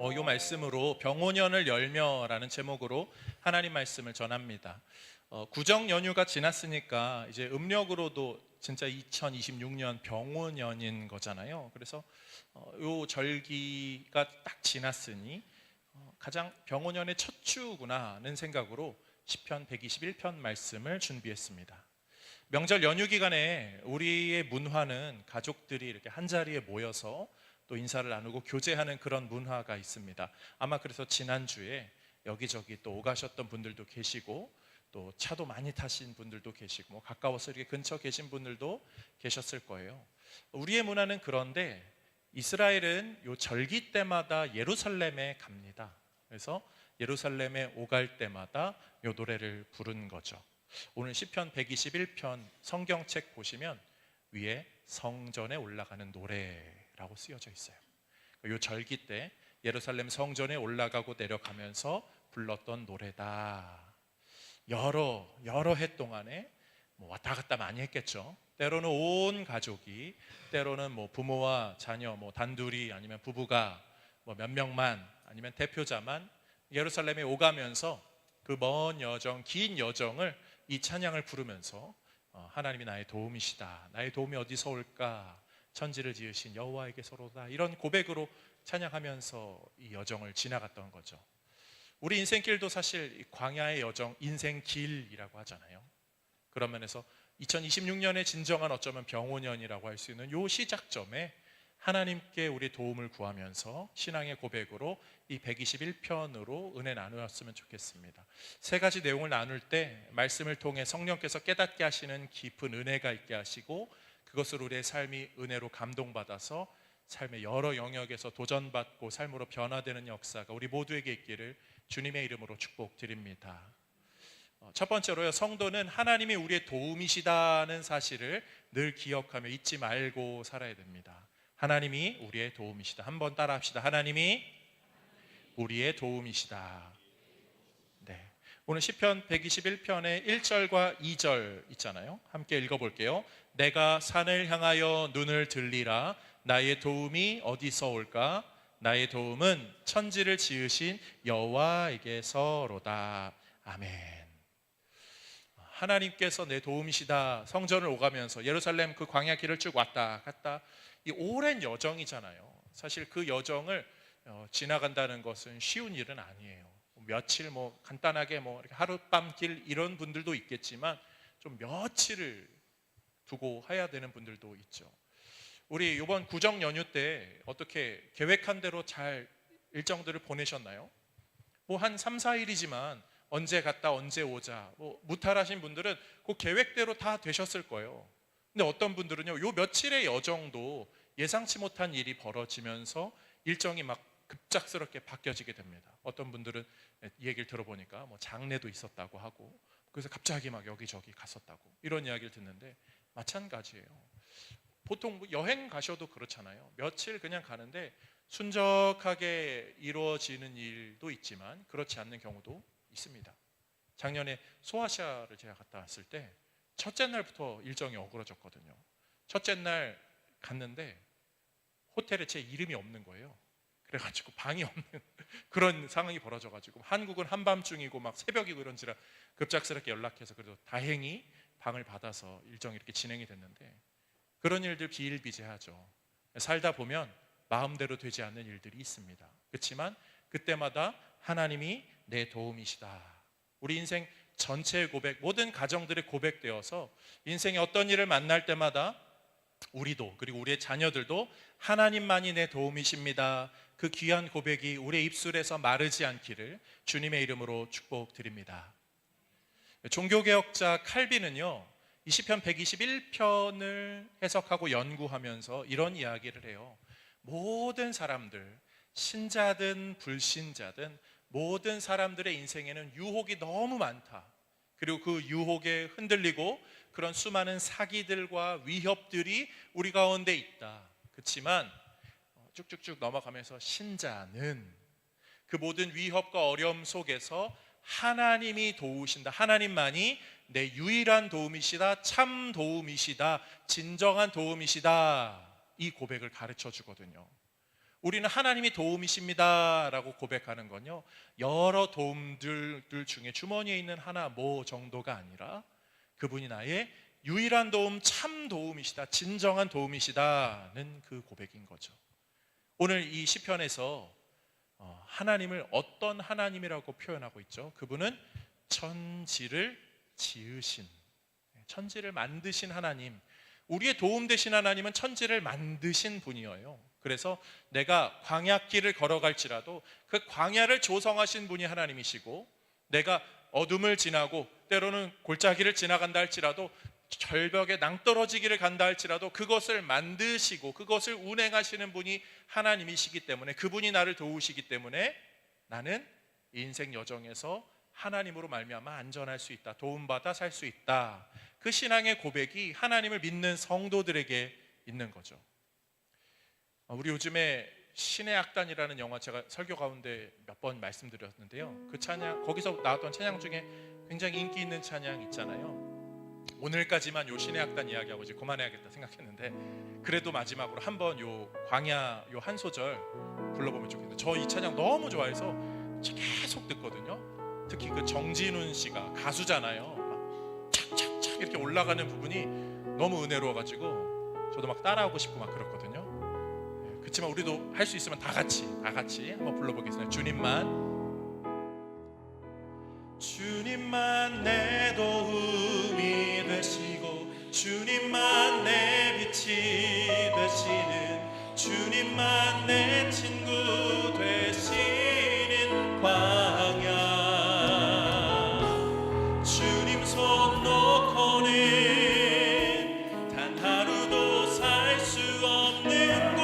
요 말씀으로 병오년을 열며라는 제목으로 하나님 말씀을 전합니다. 구정 연휴가 지났으니까 이제 음력으로도 진짜 2026년 병오년인 거잖아요. 그래서 요 절기가 딱 지났으니 가장 병오년의 첫 주구나는 생각으로 시편 121편 말씀을 준비했습니다. 명절 연휴 기간에 우리의 문화는 가족들이 이렇게 한자리에 모여서 또 인사를 나누고 교제하는 그런 문화가 있습니다. 아마 그래서 지난주에 여기저기 또 오가셨던 분들도 계시고 또 차도 많이 타신 분들도 계시고 뭐 가까워서 이렇게 근처 계신 분들도 계셨을 거예요. 우리의 문화는 그런데 이스라엘은 요 절기 때마다 예루살렘에 갑니다. 그래서 예루살렘에 오갈 때마다 요 노래를 부른 거죠. 오늘 시편 121편 성경책 보시면 위에 성전에 올라가는 노래라고 쓰여져 있어요. 이 절기 때 예루살렘 성전에 올라가고 내려가면서 불렀던 노래다. 여러 해 동안에 뭐 왔다 갔다 많이 했겠죠. 때로는 온 가족이, 때로는 뭐 부모와 자녀, 뭐 단둘이 아니면 부부가 뭐 몇 명만 아니면 대표자만 예루살렘에 오가면서 그 먼 여정, 긴 여정을 이 찬양을 부르면서 하나님이 나의 도움이시다. 나의 도움이 어디서 올까? 천지를 지으신 여호와에게서로다. 이런 고백으로 찬양하면서 이 여정을 지나갔던 거죠. 우리 인생길도 사실 광야의 여정, 인생길이라고 하잖아요. 그런 면에서 2026년의 진정한 어쩌면 병오년이라고 할 수 있는 요 시작점에 하나님께 우리 도움을 구하면서 신앙의 고백으로 이 121편으로 은혜 나누었으면 좋겠습니다. 세 가지 내용을 나눌 때 말씀을 통해 성령께서 깨닫게 하시는 깊은 은혜가 있게 하시고 그것으로 우리의 삶이 은혜로 감동받아서 삶의 여러 영역에서 도전받고 삶으로 변화되는 역사가 우리 모두에게 있기를 주님의 이름으로 축복드립니다. 첫 번째로요, 성도는 하나님이 우리의 도움이시다는 사실을 늘 기억하며 잊지 말고 살아야 됩니다. 하나님이 우리의 도움이시다. 한번 따라 합시다. 하나님이 우리의 도움이시다. 네. 오늘 시편 121편의 1절과 2절 있잖아요. 함께 읽어볼게요. 내가 산을 향하여 눈을 들리라. 나의 도움이 어디서 올까? 나의 도움은 천지를 지으신 여호와에게서로다. 아멘. 하나님께서 내 도움이시다. 성전을 오가면서 예루살렘 그 광야 길을 쭉 왔다 갔다, 이 오랜 여정이잖아요. 사실 그 여정을 지나간다는 것은 쉬운 일은 아니에요. 며칠 뭐 간단하게 뭐 이렇게 하룻밤 길 이런 분들도 있겠지만 좀 며칠을 두고 해야 되는 분들도 있죠. 우리 이번 구정 연휴 때 어떻게 계획한 대로 잘 일정들을 보내셨나요? 뭐 한 3, 4일이지만 언제 갔다 언제 오자, 뭐 무탈하신 분들은 그 계획대로 다 되셨을 거예요. 근데 어떤 분들은요, 요 며칠의 여정도 예상치 못한 일이 벌어지면서 일정이 막 급작스럽게 바뀌어지게 됩니다. 어떤 분들은 이 얘기를 들어보니까 뭐 장례도 있었다고 하고, 그래서 갑자기 막 여기저기 갔었다고, 이런 이야기를 듣는데 마찬가지예요. 보통 뭐 여행 가셔도 그렇잖아요. 며칠 그냥 가는데 순적하게 이루어지는 일도 있지만 그렇지 않는 경우도 있습니다. 작년에 소아시아를 제가 갔다 왔을 때 첫째 날부터 일정이 어그러졌거든요. 첫째 날 갔는데 호텔에 제 이름이 없는 거예요. 그래가지고 방이 없는 그런 상황이 벌어져가지고, 한국은 한밤중이고 막 새벽이고 이런지라 급작스럽게 연락해서 그래도 다행히 방을 받아서 일정이 이렇게 진행이 됐는데, 그런 일들 비일비재하죠. 살다 보면 마음대로 되지 않는 일들이 있습니다. 그렇지만 그때마다 하나님이 내 도움이시다. 우리 인생 전체의 고백, 모든 가정들의 고백되어서 인생의 어떤 일을 만날 때마다 우리도, 그리고 우리의 자녀들도 하나님만이 내 도움이십니다. 그 귀한 고백이 우리의 입술에서 마르지 않기를 주님의 이름으로 축복드립니다. 종교개혁자 칼빈은요, 이 시편 121편을 해석하고 연구하면서 이런 이야기를 해요. 모든 사람들, 신자든 불신자든 모든 사람들의 인생에는 유혹이 너무 많다. 그리고 그 유혹에 흔들리고 그런 수많은 사기들과 위협들이 우리 가운데 있다. 그렇지만 쭉쭉쭉 넘어가면서 신자는 그 모든 위협과 어려움 속에서 하나님이 도우신다. 하나님만이 내 유일한 도움이시다. 참 도움이시다. 진정한 도움이시다. 이 고백을 가르쳐 주거든요. 우리는 하나님이 도움이십니다라고 고백하는 건요, 여러 도움들 중에 주머니에 있는 하나 뭐 정도가 아니라 그분이 나의 유일한 도움, 참 도움이시다, 진정한 도움이시다는 그 고백인 거죠. 오늘 이 시편에서 하나님을 어떤 하나님이라고 표현하고 있죠? 그분은 천지를 지으신, 천지를 만드신 하나님, 우리의 도움 되신 하나님은 천지를 만드신 분이에요. 그래서 내가 광야길을 걸어갈지라도 그 광야를 조성하신 분이 하나님이시고, 내가 어둠을 지나고 때로는 골짜기를 지나간다 할지라도, 절벽에 낭떠러지기를 간다 할지라도 그것을 만드시고 그것을 운행하시는 분이 하나님이시기 때문에, 그분이 나를 도우시기 때문에 나는 인생 여정에서 하나님으로 말미암아 안전할 수 있다, 도움받아 살 수 있다. 그 신앙의 고백이 하나님을 믿는 성도들에게 있는 거죠. 우리 요즘에 신의 악단이라는 영화 제가 설교 가운데 몇 번 말씀드렸는데요, 그 찬양, 거기서 나왔던 찬양 중에 굉장히 인기 있는 찬양 있잖아요. 오늘까지만 요 신의 악단 이야기하고 이제 그만해야겠다 생각했는데, 그래도 마지막으로 한번 요 광야 요 한 소절 불러보면 좋겠는데, 저 이 찬양 너무 좋아해서 계속 듣거든요. 특히 그 정진훈 씨가 가수잖아요. 막 착착착 이렇게 올라가는 부분이 너무 은혜로워가지고 저도 막 따라하고 싶고 막 그렇거든요. 그렇지만 우리도 할 수 있으면 다 같이 한번 불러보겠습니다. 주님만 내 도움이 되시고, 주님만 내 빛이 되시는, 주님만 내 친구 되시는 광야, 주님 손 놓고는 단 하루도 살 수 없는 곳,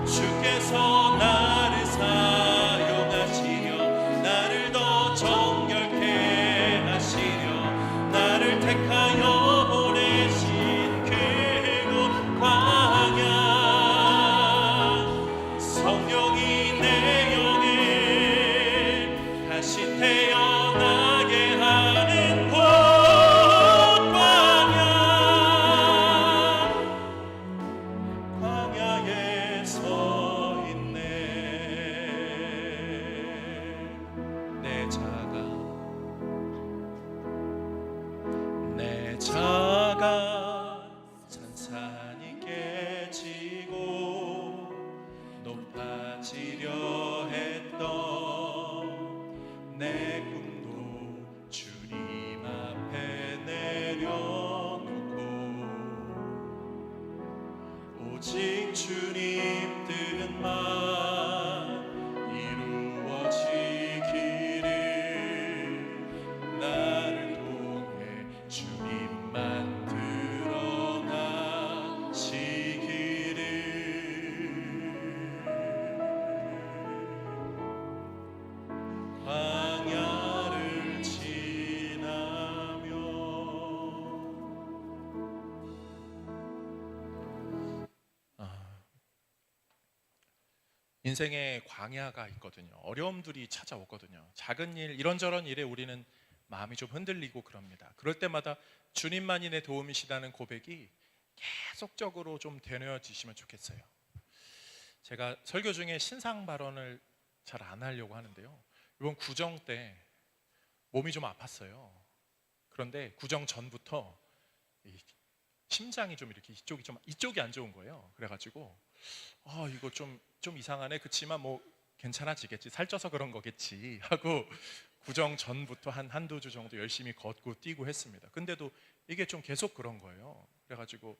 주께서 나를 사용하시려, 나를 더 정결케 하시려, 나를 택하여 보내신 그곳 광야, 성령이 내 영을 다시 태어나게 하는 곳 광야에 서 있네. 내 자가 산산이 깨지고 높아지려 했던 내 꿈도 주님 앞에 내려놓고, 오직 주님 뜻만 이루어지기를, 나를 통해 주님만 드러나시기를. 광야를 지나며. 인생에 광야가 있거든요. 어려움들이 찾아오거든요. 작은 일, 이런저런 일에 우리는 마음이 좀 흔들리고 그럽니다. 그럴 때마다 주님만이 내 도움이시다는 고백이 계속적으로 좀 되뇌어지시면 좋겠어요. 제가 설교 중에 신상 발언을 잘 안 하려고 하는데요, 이번 구정 때 몸이 좀 아팠어요. 그런데 구정 전부터 심장이 좀 이렇게 이쪽이 안 좋은 거예요. 그래가지고 이거 좀 이상하네. 그치만 뭐 괜찮아지겠지, 살쪄서 그런 거겠지 하고 구정 전부터 한두 주 정도 열심히 걷고 뛰고 했습니다. 근데도 이게 좀 계속 그런 거예요. 그래가지고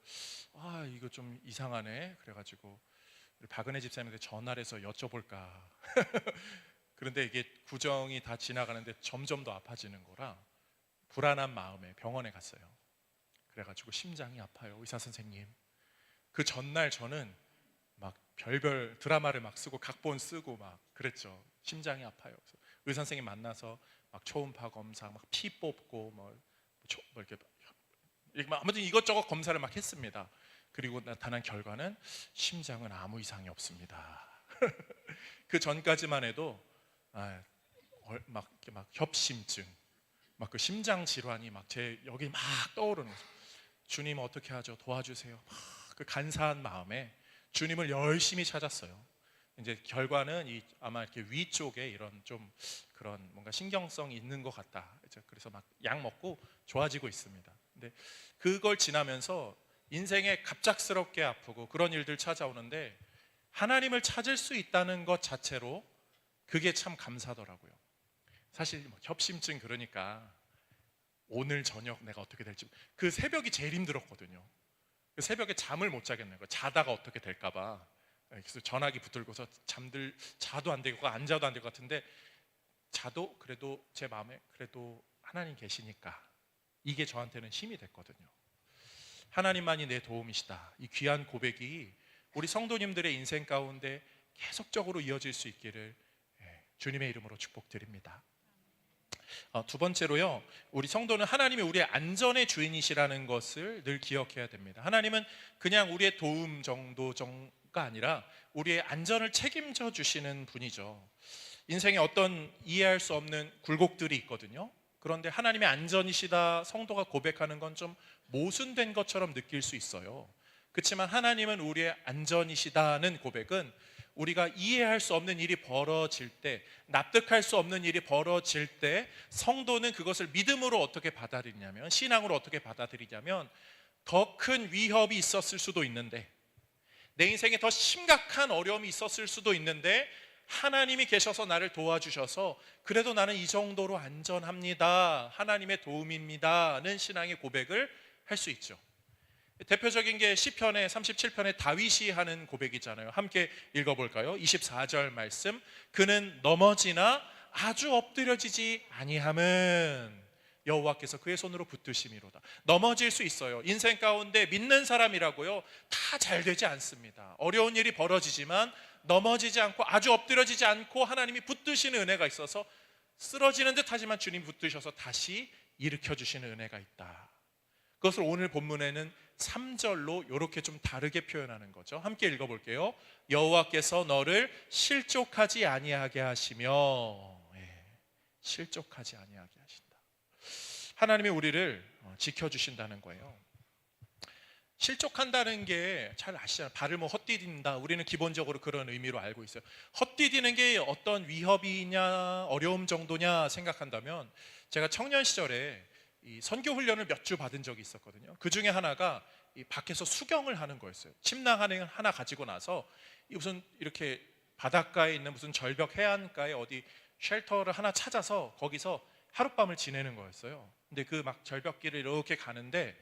이거 좀 이상하네. 그래가지고 우리 박은혜 집사님한테 전화를 해서 여쭤볼까 그런데 이게 구정이 다 지나가는데 점점 더 아파지는 거라 불안한 마음에 병원에 갔어요. 그래가지고 심장이 아파요, 의사 선생님. 그 전날 저는 막 별별 드라마를 막 쓰고 각본 쓰고 막 그랬죠. 심장이 아파요. 그래서 의사 선생님 만나서 막 초음파 검사, 막 피 뽑고 뭐 이렇게 아무튼 이것저것 검사를 막 했습니다. 그리고 나타난 결과는 심장은 아무 이상이 없습니다. 그 전까지만 해도 막 협심증, 막 그 심장 질환이 막 제 여기 막 떠오르는 거죠. 주님 어떻게 하죠? 도와주세요. 막 그 간사한 마음에 주님을 열심히 찾았어요. 이제 결과는 이 아마 이렇게 위쪽에 이런 좀 그런 뭔가 신경성이 있는 것 같다. 그래서 막 약 먹고 좋아지고 있습니다. 근데 그걸 지나면서 인생에 갑작스럽게 아프고 그런 일들 찾아오는데 하나님을 찾을 수 있다는 것 자체로 그게 참 감사하더라고요. 사실 뭐 협심증 그러니까 오늘 저녁 내가 어떻게 될지 그 새벽이 제일 힘들었거든요. 그 새벽에 잠을 못 자겠는 거예요. 자다가 어떻게 될까 봐. 그래서 전화기 붙들고서 자도 안 되고 안 자도 안 될 것 같은데 자도 그래도 제 마음에 그래도 하나님 계시니까 이게 저한테는 힘이 됐거든요. 하나님만이 내 도움이시다. 이 귀한 고백이 우리 성도님들의 인생 가운데 계속적으로 이어질 수 있기를 주님의 이름으로 축복드립니다. 두 번째로요, 우리 성도는 하나님이 우리의 안전의 주인이시라는 것을 늘 기억해야 됩니다. 하나님은 그냥 우리의 도움 정도가 아니라 우리의 안전을 책임져 주시는 분이죠. 인생에 어떤 이해할 수 없는 굴곡들이 있거든요. 그런데 하나님의 안전이시다 성도가 고백하는 건 좀 모순된 것처럼 느낄 수 있어요. 그렇지만 하나님은 우리의 안전이시다는 고백은 우리가 이해할 수 없는 일이 벌어질 때, 납득할 수 없는 일이 벌어질 때 성도는 그것을 믿음으로 어떻게 받아들이냐면, 신앙으로 어떻게 받아들이냐면, 더 큰 위협이 있었을 수도 있는데, 내 인생에 더 심각한 어려움이 있었을 수도 있는데 하나님이 계셔서 나를 도와주셔서 그래도 나는 이 정도로 안전합니다, 하나님의 도움입니다는 신앙의 고백을 할 수 있죠. 대표적인 게 시편의 37편의 다윗이 하는 고백이잖아요. 함께 읽어볼까요? 24절 말씀. 그는 넘어지나 아주 엎드려지지 아니함은 여호와께서 그의 손으로 붙드심이로다. 넘어질 수 있어요. 인생 가운데 믿는 사람이라고요, 다 잘 되지 않습니다. 어려운 일이 벌어지지만 넘어지지 않고 아주 엎드려지지 않고 하나님이 붙드시는 은혜가 있어서 쓰러지는 듯 하지만 주님 붙드셔서 다시 일으켜 주시는 은혜가 있다. 그것을 오늘 본문에는 3절로 이렇게 좀 다르게 표현하는 거죠. 함께 읽어볼게요. 여호와께서 너를 실족하지 아니하게 하시며, 실족하지 아니하게 하신다. 하나님이 우리를 지켜주신다는 거예요. 실족한다는 게 잘 아시잖아요. 발을 뭐 헛디딘다. 우리는 기본적으로 그런 의미로 알고 있어요. 헛디디는 게 어떤 위협이냐 어려움 정도냐 생각한다면, 제가 청년 시절에 이 선교 훈련을 몇 주 받은 적이 있었거든요. 그 중에 하나가 이 밖에서 수경을 하는 거였어요. 침낭 하나 가지고 나서 무슨 이렇게 바닷가에 있는 무슨 절벽 해안가에 어디 쉘터를 하나 찾아서 거기서 하룻밤을 지내는 거였어요. 근데 그 막 절벽길을 이렇게 가는데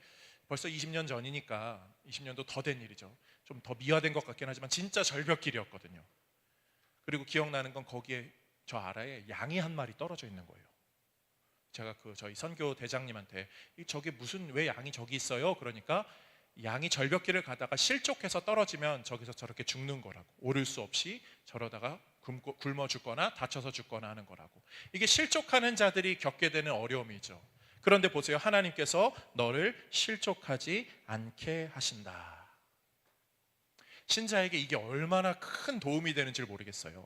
벌써 20년 전이니까 20년도 더 된 일이죠. 좀 더 미화된 것 같긴 하지만 진짜 절벽길이었거든요. 그리고 기억나는 건 거기에 저 아래에 양이 한 마리 떨어져 있는 거예요. 제가 저희 선교 대장님한테 저게 무슨 왜 양이 저기 있어요? 그러니까 양이 절벽길을 가다가 실족해서 떨어지면 저기서 저렇게 죽는 거라고, 오를 수 없이 저러다가 굶어 죽거나 다쳐서 죽거나 하는 거라고. 이게 실족하는 자들이 겪게 되는 어려움이죠. 그런데 보세요, 하나님께서 너를 실족하지 않게 하신다. 신자에게 이게 얼마나 큰 도움이 되는지를 모르겠어요.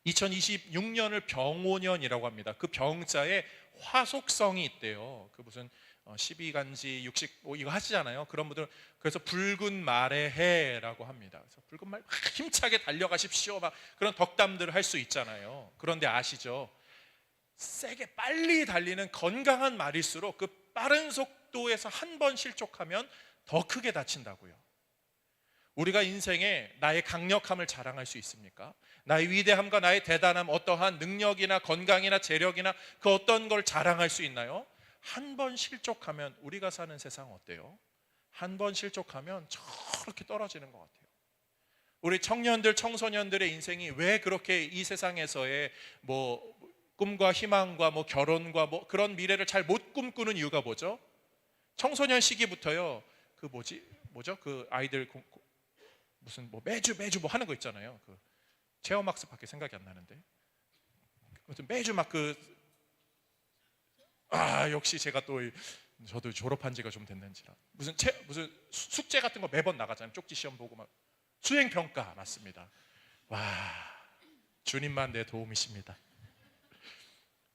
2026년을 병오년이라고 합니다. 그 병자에 화속성이 있대요. 그 무슨 12간지 65 이거 하시잖아요. 그런 분들은 그래서 붉은 말의 해라고 합니다. 그래서 붉은 말 힘차게 달려가십시오, 막 그런 덕담들을 할 수 있잖아요. 그런데 아시죠? 세게 빨리 달리는 건강한 말일수록 그 빠른 속도에서 한 번 실족하면 더 크게 다친다고요. 우리가 인생에 나의 강력함을 자랑할 수 있습니까? 나의 위대함과 나의 대단함, 어떠한 능력이나 건강이나 재력이나 그 어떤 걸 자랑할 수 있나요? 한 번 실족하면, 우리가 사는 세상 어때요? 한 번 실족하면 저렇게 떨어지는 것 같아요. 우리 청년들, 청소년들의 인생이 왜 그렇게 이 세상에서의 뭐 꿈과 희망과 뭐 결혼과 뭐 그런 미래를 잘 못 꿈꾸는 이유가 뭐죠? 청소년 시기부터요. 그 뭐죠? 그 아이들 무슨 뭐 매주 뭐 하는 거 있잖아요. 그 체험학습밖에 생각이 안 나는데. 매주 막 역시 제가 또 저도 졸업한 지가 좀 됐는지라 무슨 숙제 같은 거 매번 나가잖아요. 쪽지 시험 보고 막 수행 평가 맞습니다. 와, 주님만 내 도움이십니다.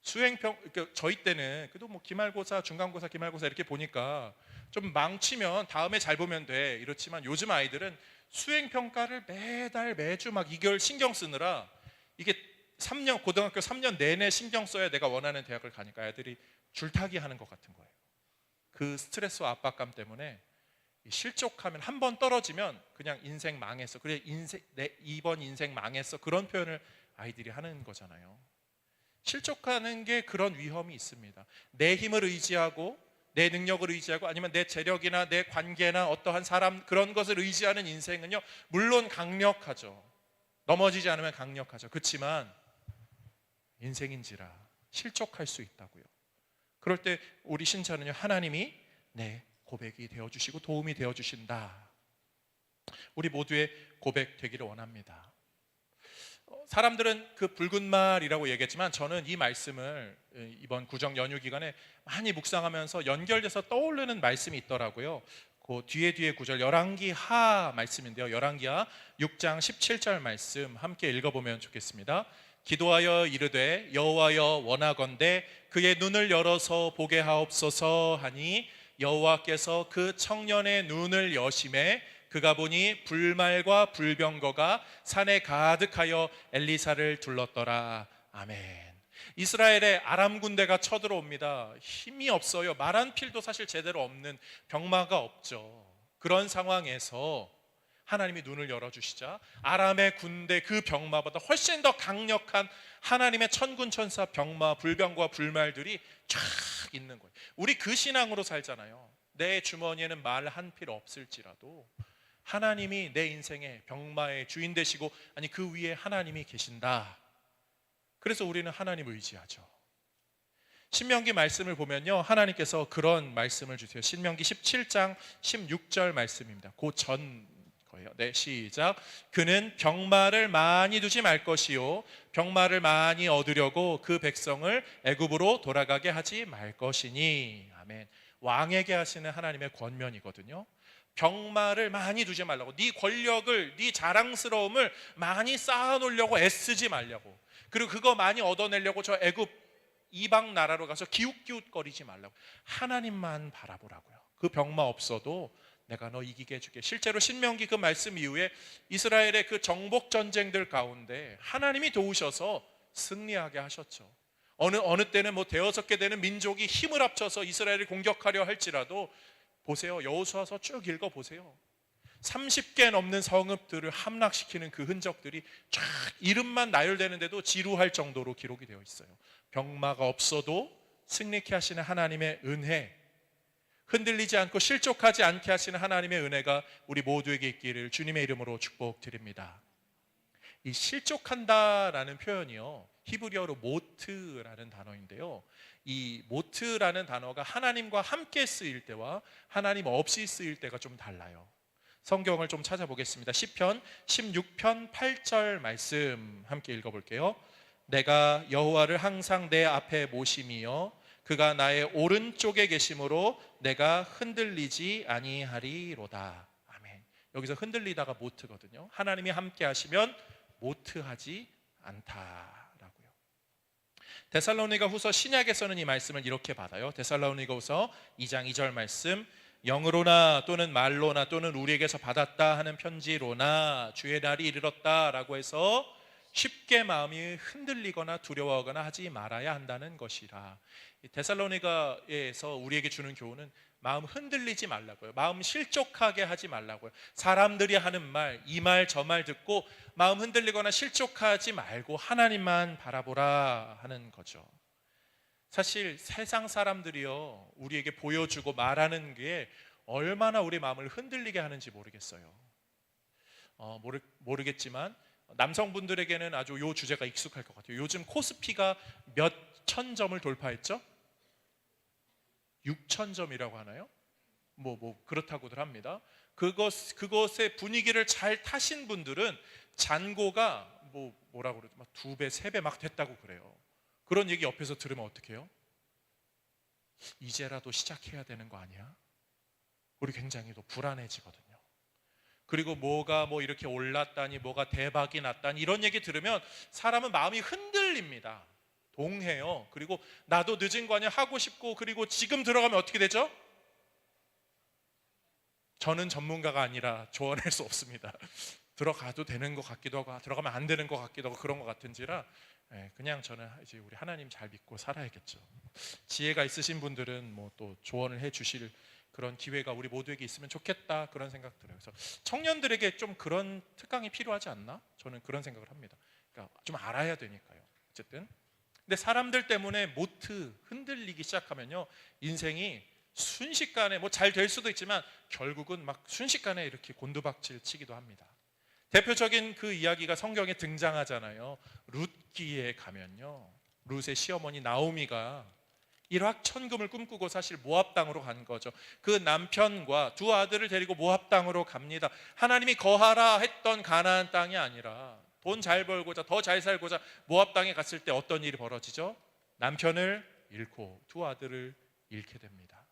수행평, 그러니까 저희 때는 그래도 뭐 기말고사, 중간고사, 기말고사 이렇게 보니까 좀 망치면 다음에 잘 보면 돼 이렇지만, 요즘 아이들은 수행평가를 매달 매주 막 이걸 신경 쓰느라 이게 3년, 고등학교 3년 내내 신경 써야 내가 원하는 대학을 가니까 애들이 줄타기 하는 것 같은 거예요. 그 스트레스와 압박감 때문에 실족하면, 한 번 떨어지면 그냥 인생 망했어, 그래 이번 인생 망했어, 그런 표현을 아이들이 하는 거잖아요. 실족하는 게 그런 위험이 있습니다. 내 힘을 의지하고 내 능력을 의지하고 아니면 내 재력이나 내 관계나 어떠한 사람, 그런 것을 의지하는 인생은요, 물론 강력하죠. 넘어지지 않으면 강력하죠. 그렇지만 인생인지라 실족할 수 있다고요. 그럴 때 우리 신자는요, 하나님이 내 고백이 되어주시고 도움이 되어주신다. 우리 모두의 고백 되기를 원합니다. 사람들은 그 붉은 말이라고 얘기했지만, 저는 이 말씀을 이번 구정 연휴 기간에 많이 묵상하면서 연결돼서 떠오르는 말씀이 있더라고요. 그 뒤에 구절, 열왕기하 말씀인데요. 열왕기하 6장 17절 말씀 함께 읽어보면 좋겠습니다. 기도하여 이르되 여호와여 원하건대 그의 눈을 열어서 보게 하옵소서 하니 여호와께서 그 청년의 눈을 여심해 그가 보니 불말과 불병거가 산에 가득하여 엘리사를 둘렀더라. 아멘. 이스라엘의 아람 군대가 쳐들어옵니다. 힘이 없어요. 말한 필도 사실 제대로 없는, 병마가 없죠. 그런 상황에서 하나님이 눈을 열어주시자 아람의 군대 그 병마보다 훨씬 더 강력한 하나님의 천군 천사 병마, 불병과 불말들이 쫙 있는 거예요. 우리 그 신앙으로 살잖아요. 내 주머니에는 말 한 필 없을지라도 하나님이 내 인생의 병마의 주인 되시고, 아니 그 위에 하나님이 계신다. 그래서 우리는 하나님을 의지하죠. 신명기 말씀을 보면요, 하나님께서 그런 말씀을 주세요. 신명기 17장 16절 말씀입니다. 그 전 거예요. 네, 시작. 그는 병마를 많이 두지 말 것이요 병마를 많이 얻으려고 그 백성을 애굽으로 돌아가게 하지 말 것이니. 아멘. 왕에게 하시는 하나님의 권면이거든요. 병마를 많이 두지 말라고, 네 권력을, 네 자랑스러움을 많이 쌓아놓으려고 애쓰지 말라고, 그리고 그거 많이 얻어내려고 저 애굽 이방 나라로 가서 기웃기웃거리지 말라고, 하나님만 바라보라고요. 그 병마 없어도 내가 너 이기게 해줄게. 실제로 신명기 그 말씀 이후에 이스라엘의 그 정복 전쟁들 가운데 하나님이 도우셔서 승리하게 하셨죠. 어느 때는 뭐 대여섯 개 되는 민족이 힘을 합쳐서 이스라엘을 공격하려 할지라도 보세요. 여호수아서 쭉 읽어보세요. 30개 넘는 성읍들을 함락시키는 그 흔적들이 쫙 이름만 나열되는데도 지루할 정도로 기록이 되어 있어요. 병마가 없어도 승리케 하시는 하나님의 은혜, 흔들리지 않고 실족하지 않게 하시는 하나님의 은혜가 우리 모두에게 있기를 주님의 이름으로 축복드립니다. 이 실족한다라는 표현이요, 히브리어로 모트라는 단어인데요, 이 모트라는 단어가 하나님과 함께 쓰일 때와 하나님 없이 쓰일 때가 좀 달라요. 성경을 좀 찾아보겠습니다. 시편 16편 8절 말씀 함께 읽어볼게요. 내가 여호와를 항상 내 앞에 모심이여 그가 나의 오른쪽에 계심으로 내가 흔들리지 아니하리로다. 아멘. 여기서 흔들리다가 모트거든요. 하나님이 함께 하시면 모트하지 않다라고요. 데살로니가 후서 신약에서는 이 말씀을 이렇게 받아요. 데살로니가 후서 2장 2절 말씀, 영으로나 또는 말로나 또는 우리에게서 받았다 하는 편지로나 주의 날이 이르렀다라고 해서 쉽게 마음이 흔들리거나 두려워하거나 하지 말아야 한다는 것이라. 데살로니가에서 우리에게 주는 교훈은 마음 흔들리지 말라고요. 마음 실족하게 하지 말라고요. 사람들이 하는 말, 이 말 저 말 듣고 마음 흔들리거나 실족하지 말고 하나님만 바라보라 하는 거죠. 사실 세상 사람들이요, 우리에게 보여주고 말하는 게 얼마나 우리 마음을 흔들리게 하는지 모르겠어요. 모르겠지만 남성분들에게는 아주 이 주제가 익숙할 것 같아요. 요즘 코스피가 몇 천 점을 돌파했죠? 6천 점이라고 하나요? 뭐 그렇다고들 합니다. 그것의 분위기를 잘 타신 분들은 잔고가 뭐라고 그러죠? 막 2배, 3배 막 됐다고 그래요. 그런 얘기 옆에서 들으면 어떻게 해요? 이제라도 시작해야 되는 거 아니야? 우리 굉장히 또 불안해지거든요. 그리고 뭐가 이렇게 올랐다니, 뭐가 대박이 났다니, 이런 얘기 들으면 사람은 마음이 흔들립니다. 동해요. 그리고 나도 늦은 거 아니야 하고 싶고, 그리고 지금 들어가면 어떻게 되죠? 저는 전문가가 아니라 조언할 수 없습니다. 들어가도 되는 것 같기도 하고 들어가면 안 되는 것 같기도 하고 그런 것 같은지라, 그냥 저는 이제 우리 하나님 잘 믿고 살아야겠죠. 지혜가 있으신 분들은 뭐 또 조언을 해 주실 그런 기회가 우리 모두에게 있으면 좋겠다, 그런 생각 들어요. 그래서 청년들에게 좀 그런 특강이 필요하지 않나? 저는 그런 생각을 합니다. 그러니까 좀 알아야 되니까요. 어쨌든 근데 사람들 때문에 모트 흔들리기 시작하면요, 인생이 순식간에 뭐 잘 될 수도 있지만 결국은 막 순식간에 이렇게 곤두박질 치기도 합니다. 대표적인 그 이야기가 성경에 등장하잖아요. 룻기에 가면요, 룻의 시어머니 나오미가 일확천금을 꿈꾸고 사실 모압 땅으로 간 거죠. 그 남편과 두 아들을 데리고 모압 땅으로 갑니다. 하나님이 거하라 했던 가나안 땅이 아니라 돈 잘 벌고자, 더 잘 살고자 모압 땅에 갔을 때 어떤 일이 벌어지죠? 남편을 잃고 두 아들을 잃게 됩니다.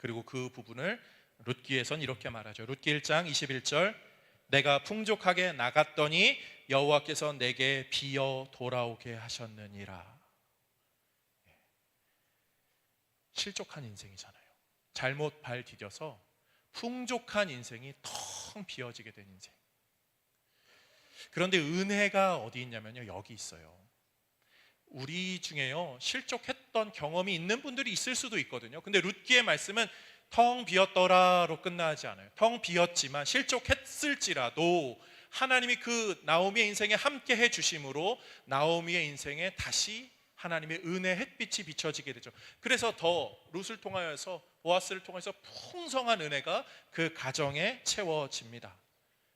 그리고 그 부분을 룻기에선 이렇게 말하죠. 룻기 1장 21절, 내가 풍족하게 나갔더니 여호와께서 내게 비어 돌아오게 하셨느니라. 실족한 인생이잖아요. 잘못 발 디뎌서 풍족한 인생이 텅 비어지게 된 인생. 그런데 은혜가 어디 있냐면요, 여기 있어요. 우리 중에요, 실족했던 경험이 있는 분들이 있을 수도 있거든요. 근데 룻기의 말씀은 텅 비었더라로 끝나지 않아요. 텅 비었지만 실족했을지라도 하나님이 그 나오미의 인생에 함께 해 주심으로 나오미의 인생에 다시 하나님의 은혜 햇빛이 비춰지게 되죠. 그래서 더 룻을 통하여서, 보아스를 통해서 풍성한 은혜가 그 가정에 채워집니다.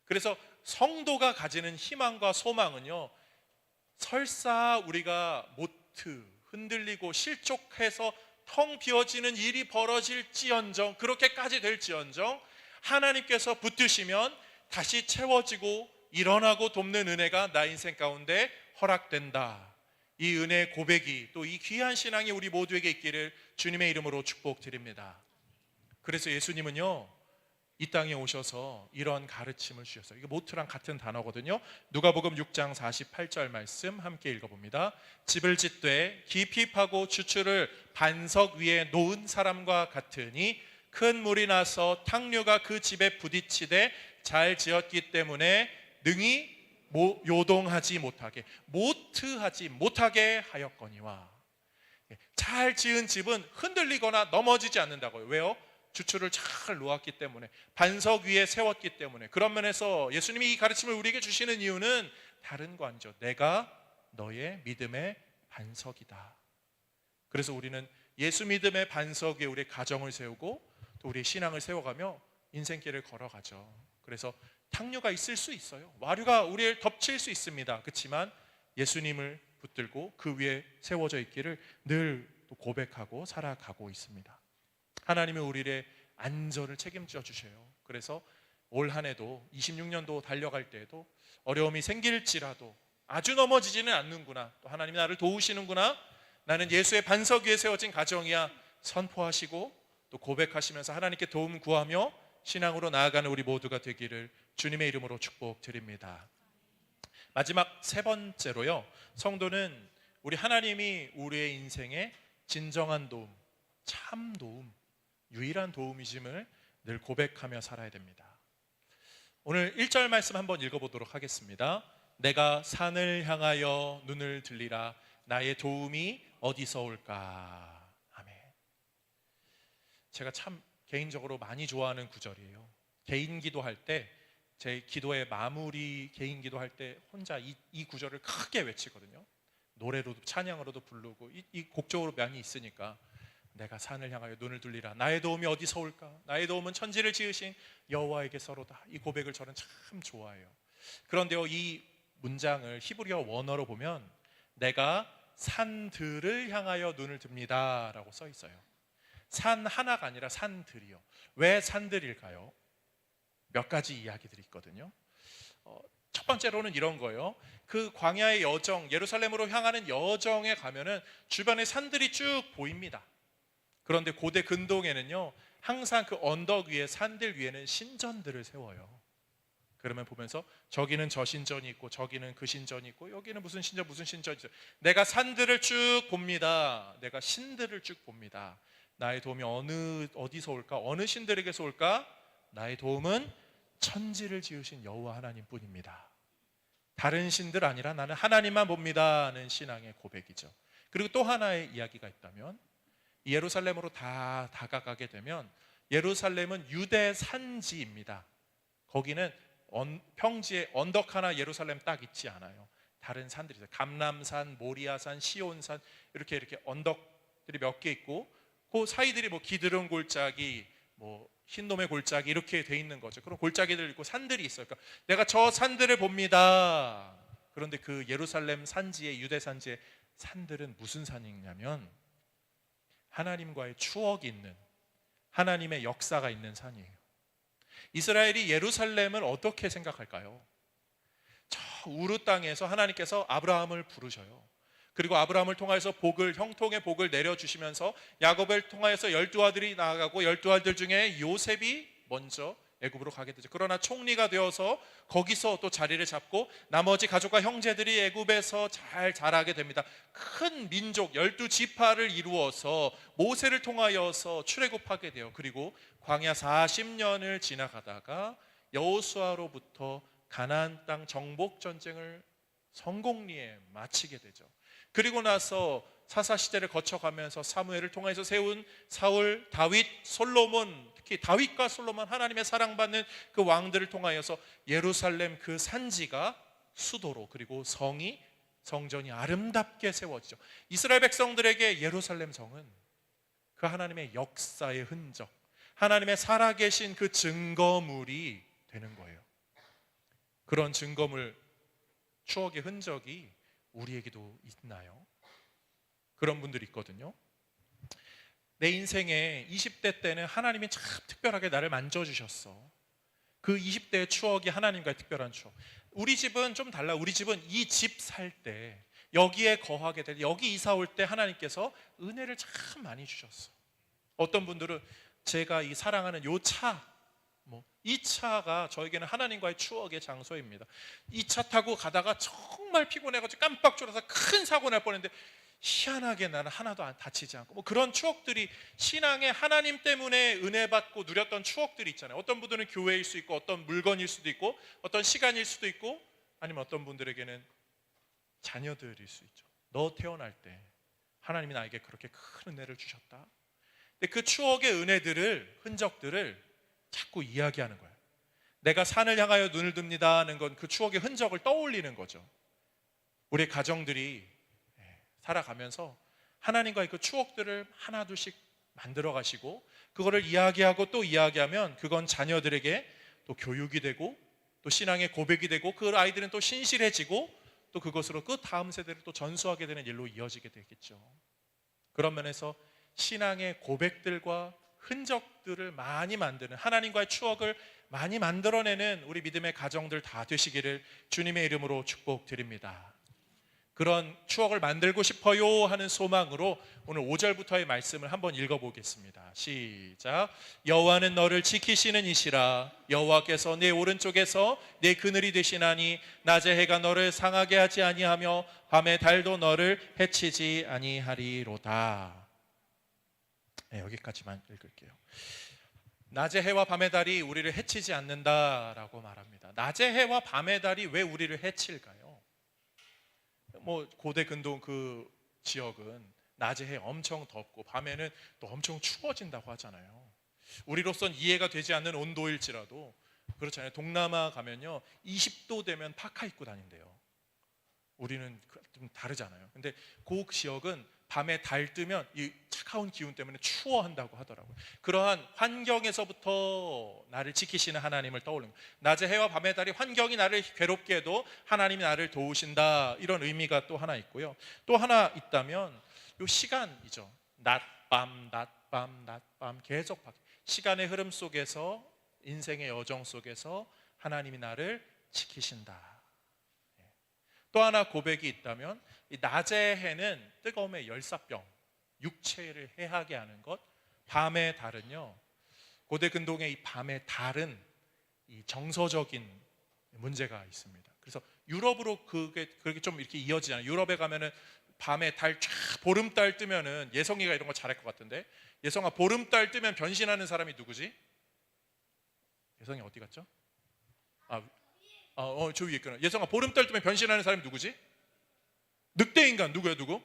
그래서 성도가 가지는 희망과 소망은요, 설사 우리가 모트 흔들리고 실족해서 텅 비어지는 일이 벌어질지언정, 그렇게까지 될지언정 하나님께서 붙드시면 다시 채워지고 일어나고 돕는 은혜가 나 인생 가운데 허락된다. 이 은혜의 고백이, 또 이 귀한 신앙이 우리 모두에게 있기를 주님의 이름으로 축복드립니다. 그래서 예수님은요, 이 땅에 오셔서 이런 가르침을 주셨어요. 이게 모트랑 같은 단어거든요. 누가복음 6장 48절 말씀 함께 읽어봅니다. 집을 짓되 깊이 파고 주추를 반석 위에 놓은 사람과 같으니 큰 물이 나서 탕류가 그 집에 부딪히되 잘 지었기 때문에 능히 요동하지 못하게, 모트하지 못하게 하였거니와. 잘 지은 집은 흔들리거나 넘어지지 않는다고요. 왜요? 주추를 잘 놓았기 때문에, 반석 위에 세웠기 때문에. 그런 면에서 예수님이 이 가르침을 우리에게 주시는 이유는 다른 거 아니죠. 내가 너의 믿음의 반석이다. 그래서 우리는 예수 믿음의 반석 위에 우리의 가정을 세우고 또 우리의 신앙을 세워가며 인생길을 걸어가죠. 그래서 탕류가 있을 수 있어요. 와류가 우리를 덮칠 수 있습니다. 그렇지만 예수님을 붙들고 그 위에 세워져 있기를 늘 고백하고 살아가고 있습니다. 하나님은 우리의 안전을 책임져 주셔요. 그래서 올 한 해도 26년도 달려갈 때에도 어려움이 생길지라도 아주 넘어지지는 않는구나, 또 하나님이 나를 도우시는구나, 나는 예수의 반석 위에 세워진 가정이야 선포하시고 또 고백하시면서 하나님께 도움 구하며 신앙으로 나아가는 우리 모두가 되기를 주님의 이름으로 축복드립니다. 마지막 세 번째로요, 성도는 우리 하나님이 우리의 인생에 진정한 도움, 참 도움, 유일한 도움이심을 늘 고백하며 살아야 됩니다. 오늘 1절 말씀 한번 읽어보도록 하겠습니다. 내가 산을 향하여 눈을 들리라, 나의 도움이 어디서 올까. 아멘. 제가 참 개인적으로 많이 좋아하는 구절이에요. 개인 기도할 때, 제 기도의 마무리 개인 기도할 때 혼자 이 구절을 크게 외치거든요. 노래로도 찬양으로도 부르고 이 곡적으로 많이 있으니까, 내가 산을 향하여 눈을 돌리라, 나의 도움이 어디서 올까. 나의 도움은 천지를 지으신 여호와에게서로다. 이 고백을 저는 참 좋아해요. 그런데요, 이 문장을 히브리어 원어로 보면 내가 산들을 향하여 눈을 듭니다 라고 써 있어요. 산 하나가 아니라 산들이요. 왜 산들일까요? 몇 가지 이야기들이 있거든요. 첫 번째로는 이런 거예요. 그 광야의 여정, 예루살렘으로 향하는 여정에 가면은 주변에 산들이 쭉 보입니다. 그런데 고대 근동에는요, 항상 그 언덕 위에, 산들 위에는 신전들을 세워요. 그러면 보면서 저기는 저 신전이 있고 저기는 그 신전이 있고 여기는 무슨 신전 무슨 신전이 있어요. 내가 산들을 쭉 봅니다. 내가 신들을 쭉 봅니다. 나의 도움이 어디서 올까? 어느 신들에게서 올까? 나의 도움은 천지를 지으신 여호와 하나님뿐입니다. 다른 신들 아니라 나는 하나님만 봅니다 하는 신앙의 고백이죠. 그리고 또 하나의 이야기가 있다면, 예루살렘으로 다 다가가게 되면 예루살렘은 유대 산지입니다. 거기는 평지에 언덕 하나 예루살렘 딱 있지 않아요. 다른 산들이 있어요. 감람산, 모리아산, 시온산, 이렇게 언덕들이 몇 개 있고, 그 사이들이 뭐 기드론 골짜기, 뭐 흰놈의 골짜기 이렇게 돼 있는 거죠. 그런 골짜기들 있고 산들이 있어요. 그러니까 내가 저 산들을 봅니다. 그런데 그 예루살렘 산지의, 유대 산지의 산들은 무슨 산이냐면 하나님과의 추억이 있는, 하나님의 역사가 있는 산이에요. 이스라엘이 예루살렘을 어떻게 생각할까요? 저 우르 땅에서 하나님께서 아브라함을 부르셔요. 그리고 아브라함을 통하여서 복을, 형통의 복을 내려주시면서 야곱을 통하여서 12아들이 나아가고 12아들 중에 요셉이 먼저 애굽으로 가게 되죠. 그러나 총리가 되어서 거기서 또 자리를 잡고 나머지 가족과 형제들이 애굽에서 잘 자라게 됩니다. 큰 민족 12지파를 이루어서 모세를 통하여서 출애굽하게 돼요. 그리고 광야 40년을 지나가다가 여호수아로부터 가나안 땅 정복 전쟁을 성공리에 마치게 되죠. 그리고 나서 사사시대를 거쳐가면서 사무엘을 통해서 세운 사울, 다윗, 솔로몬, 특히 다윗과 솔로몬, 하나님의 사랑받는 그 왕들을 통하여서 예루살렘 그 산지가 수도로, 그리고 성전이 아름답게 세워지죠. 이스라엘 백성들에게 예루살렘 성은 그 하나님의 역사의 흔적, 하나님의 살아계신 그 증거물이 되는 거예요. 그런 증거물, 추억의 흔적이 우리에게도 있나요? 그런 분들이 있거든요. 내 인생에 20대 때는 하나님이 참 특별하게 나를 만져주셨어. 그 20대의 추억이 하나님과의 특별한 추억. 우리 집은 좀 달라. 우리 집은 이 집 살 때, 여기에 거하게 될 때, 여기 이사 올 때 하나님께서 은혜를 참 많이 주셨어. 어떤 분들은 제가 이 사랑하는 요 차, 이 차가 저에게는 하나님과의 추억의 장소입니다. 이 차 타고 가다가 정말 피곤해가지고 깜빡 졸아서 큰 사고 날 뻔했는데 희한하게 나는 하나도 다치지 않고, 그런 추억들이 신앙의 하나님 때문에 은혜 받고 누렸던 추억들이 있잖아요. 어떤 분들은 교회일 수 있고, 어떤 물건일 수도 있고, 어떤 시간일 수도 있고, 아니면 어떤 분들에게는 자녀들일 수 있죠. 너 태어날 때 하나님이 나에게 그렇게 큰 은혜를 주셨다. 근데 그 추억의 은혜들을, 흔적들을 자꾸 이야기하는 거예요. 내가 산을 향하여 눈을 듭니다 하는 건 그 추억의 흔적을 떠올리는 거죠. 우리 가정들이 살아가면서 하나님과의 그 추억들을 하나둘씩 만들어 가시고, 그거를 이야기하고 또 이야기하면 그건 자녀들에게 또 교육이 되고, 또 신앙의 고백이 되고, 그 아이들은 또 신실해지고, 또 그것으로 그 다음 세대를 또 전수하게 되는 일로 이어지게 되겠죠. 그런 면에서 신앙의 고백들과 흔적들을 많이 만드는, 하나님과의 추억을 많이 만들어내는 우리 믿음의 가정들 다 되시기를 주님의 이름으로 축복드립니다. 그런 추억을 만들고 싶어요 하는 소망으로 오늘 5절부터의 말씀을 한번 읽어보겠습니다. 시작. 여호와는 너를 지키시는 이시라. 여호와께서 내 오른쪽에서 내 그늘이 되시나니 낮의 해가 너를 상하게 하지 아니하며 밤의 달도 너를 해치지 아니하리로다. 여기까지만 읽을게요. 낮의 해와 밤의 달이 우리를 해치지 않는다라고 말합니다. 낮의 해와 밤의 달이 왜 우리를 해칠까요? 고대 근동 그 지역은 낮에 해 엄청 덥고 밤에는 또 엄청 추워진다고 하잖아요. 우리로선 이해가 되지 않는 온도일지라도 그렇잖아요. 동남아 가면요 20도 되면 파카 입고 다닌대요. 우리는 좀 다르잖아요. 근데 그 지역은 밤에 달 뜨면 이 차가운 기운 때문에 추워한다고 하더라고요. 그러한 환경에서부터 나를 지키시는 하나님을 떠올리는 거예요. 낮의 해와 밤의 달이 환경이 나를 괴롭게 해도 하나님이 나를 도우신다, 이런 의미가 또 하나 있고요. 또 하나 있다면 이 시간이죠. 낮밤 낮밤 낮밤 계속 시간의 흐름 속에서, 인생의 여정 속에서 하나님이 나를 지키신다. 또 하나 고백이 있다면 이 낮의 해는 뜨거움의 열사병, 육체를 해하게 하는 것. 밤의 달은요, 고대 근동의 이 밤의 달은 이 정서적인 문제가 있습니다. 그래서 유럽으로 그렇게 좀 이렇게 이어지잖아요. 유럽에 가면은 밤에 달 쫙 보름달 뜨면은 예성이가 이런 거 잘할 것 같은데, 예성아 보름달 뜨면 변신하는 사람이 누구지? 예성이 어디 갔죠? 저 위에 있구나. 예성아 보름달 뜨면 변신하는 사람이 누구지? 늑대 인간 누구야 누구?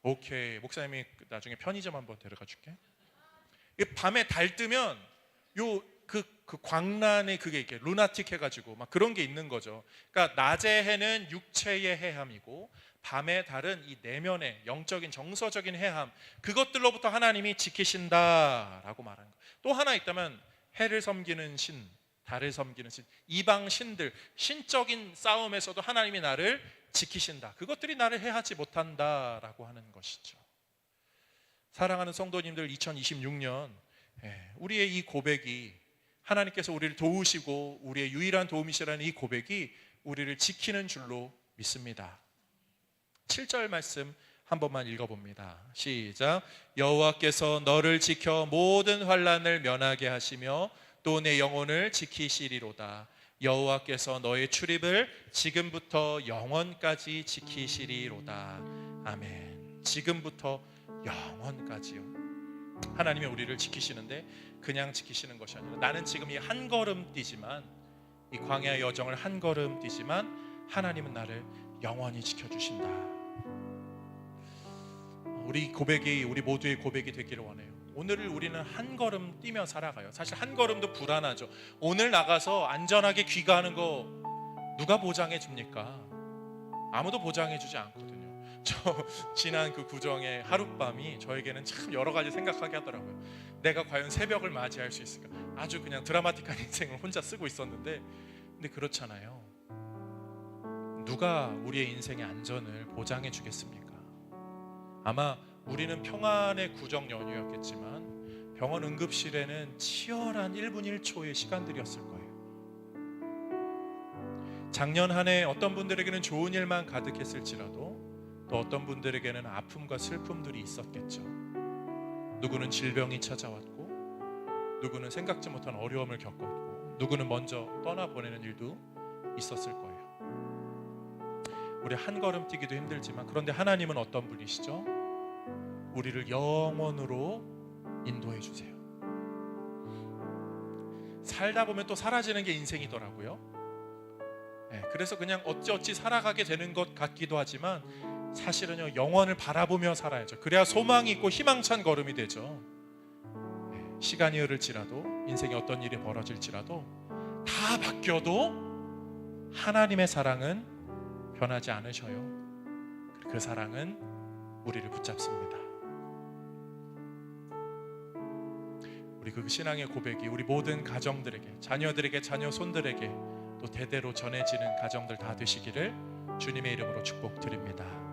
오케이, 목사님이 나중에 편의점 한번 데려가 줄게. 밤에 달 뜨면 그 광란의 그게 이렇게 루나틱 해가지고 막 그런 게 있는 거죠. 그러니까 낮의 해는 육체의 해함이고 밤의 달은 이 내면의 영적인 정서적인 해함, 그것들로부터 하나님이 지키신다라고 말하는 거예요. 또 하나 있다면 해를 섬기는 신, 달을 섬기는 신, 이방 신들, 신적인 싸움에서도 하나님이 나를 지키신다. 그것들이 나를 해하지 못한다라고 하는 것이죠. 사랑하는 성도님들, 2026년 우리의 이 고백이, 하나님께서 우리를 도우시고 우리의 유일한 도움이시라는 이 고백이 우리를 지키는 줄로 믿습니다. 7절 말씀 한 번만 읽어봅니다. 시작. 여호와께서 너를 지켜 모든 환난을 면하게 하시며 또 내 영혼을 지키시리로다. 여호와께서 너의 출입을 지금부터 영원까지 지키시리로다. 아멘. 지금부터 영원까지요. 하나님이 우리를 지키시는데 그냥 지키시는 것이 아니라, 나는 지금 이 한 걸음 뛰지만, 이 광야의 여정을 한 걸음 뛰지만 하나님은 나를 영원히 지켜주신다. 우리 고백이, 우리 모두의 고백이 되기를 원해요. 오늘을 우리는 한 걸음 뛰며 살아가요. 사실 한 걸음도 불안하죠. 오늘 나가서 안전하게 귀가하는 거 누가 보장해 줍니까? 아무도 보장해 주지 않거든요. 저 지난 그 구정의 하룻밤이 저에게는 참 여러 가지 생각하게 하더라고요. 내가 과연 새벽을 맞이할 수 있을까? 아주 그냥 드라마틱한 인생을 혼자 쓰고 있었는데, 근데 그렇잖아요. 누가 우리의 인생의 안전을 보장해 주겠습니까? 아마 우리는 평안의 구정 연휴였겠지만 병원 응급실에는 치열한 1분 1초의 시간들이었을 거예요. 작년 한 해 어떤 분들에게는 좋은 일만 가득했을지라도 또 어떤 분들에게는 아픔과 슬픔들이 있었겠죠. 누구는 질병이 찾아왔고, 누구는 생각지 못한 어려움을 겪었고, 누구는 먼저 떠나보내는 일도 있었을 거예요. 우리 한 걸음 뛰기도 힘들지만, 그런데 하나님은 어떤 분이시죠? 우리를 영원으로 인도해 주세요. 살다 보면 또 사라지는 게 인생이더라고요. 그래서 그냥 어찌어찌 살아가게 되는 것 같기도 하지만, 사실은요, 영원을 바라보며 살아야죠. 그래야 소망이 있고 희망찬 걸음이 되죠. 시간이 흐를지라도, 인생에 어떤 일이 벌어질지라도 다 바뀌어도 하나님의 사랑은 변하지 않으셔요. 그 사랑은 우리를 붙잡습니다. 우리 그 신앙의 고백이 우리 모든 가정들에게, 자녀들에게, 자녀 손들에게 또 대대로 전해지는 가정들 다 되시기를 주님의 이름으로 축복드립니다.